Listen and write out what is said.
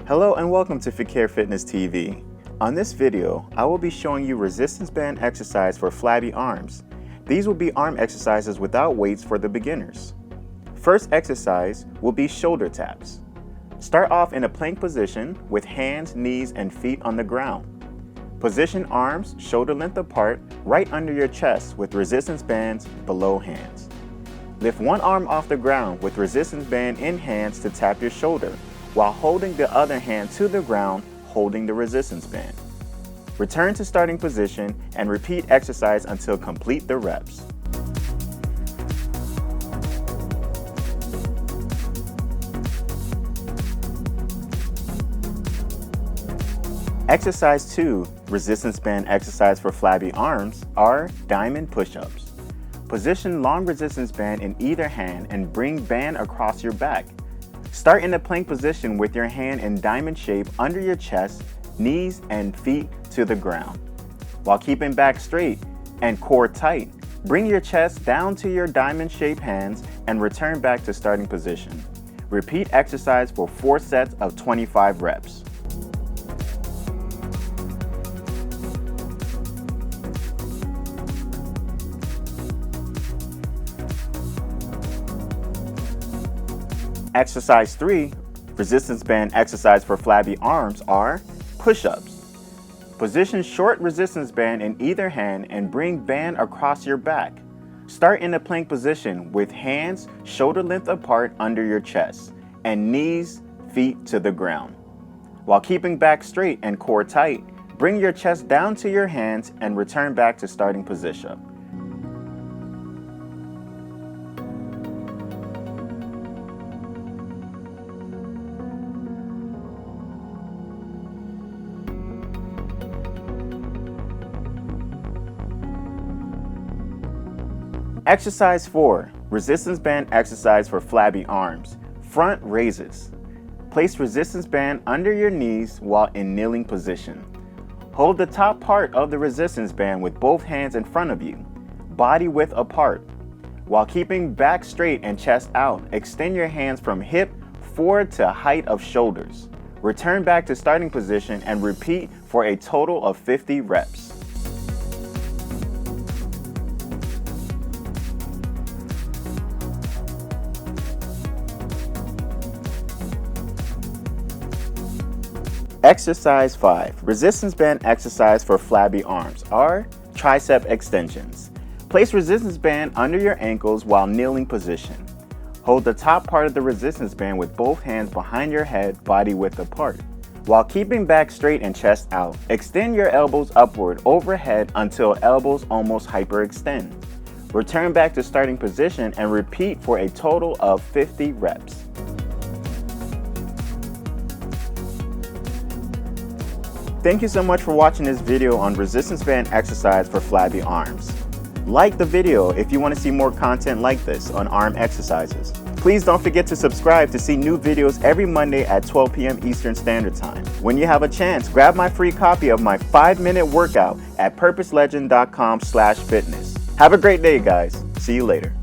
Hello and welcome to Fakir Fitness TV. On this video, I will be showing you resistance band exercise for flabby arms. These will be arm exercises without weights for the beginners. First exercise will be shoulder taps. Start off in a plank position with hands, knees, and feet on the ground. Position arms shoulder length apart right under your chest with resistance bands below hands. Lift one arm off the ground with resistance band in hands to tap your shoulder, while holding the other hand to the ground, holding the resistance band. Return to starting position and repeat exercise until complete the reps. Exercise 2, resistance band exercise for flabby arms, are diamond push-ups. Position long resistance band in either hand and bring band across your back. Start in the plank position with your hand in diamond shape under your chest, knees and feet to the ground. While keeping back straight and core tight, bring your chest down to your diamond shaped hands and return back to starting position. Repeat exercise for 4 sets of 25 reps. Exercise 3, resistance band exercise for flabby arms, are push-ups. Position short resistance band in either hand and bring band across your back. Start in the plank position with hands shoulder length apart under your chest and knees, feet to the ground. While keeping back straight and core tight, bring your chest down to your hands and return back to starting position. Exercise 4, resistance band exercise for flabby arms, front raises. Place resistance band under your knees while in kneeling position. Hold the top part of the resistance band with both hands in front of you, body width apart. While keeping back straight and chest out, extend your hands from hip forward to height of shoulders. Return back to starting position and repeat for a total of 50 reps. Exercise 5, resistance band exercise for flabby arms, are tricep extensions. Place resistance band under your ankles while kneeling position. Hold the top part of the resistance band with both hands behind your head, body width apart. While keeping back straight and chest out, extend your elbows upward overhead until elbows almost hyperextend. Return back to starting position and repeat for a total of 50 reps. Thank you so much for watching this video on resistance band exercise for flabby arms. Like the video if you want to see more content like this on arm exercises. Please don't forget to subscribe to see new videos every Monday at 12 p.m. Eastern Standard Time. When you have a chance, grab my free copy of my 5-minute workout at purposelegend.com/fitness. Have a great day, guys. See you later.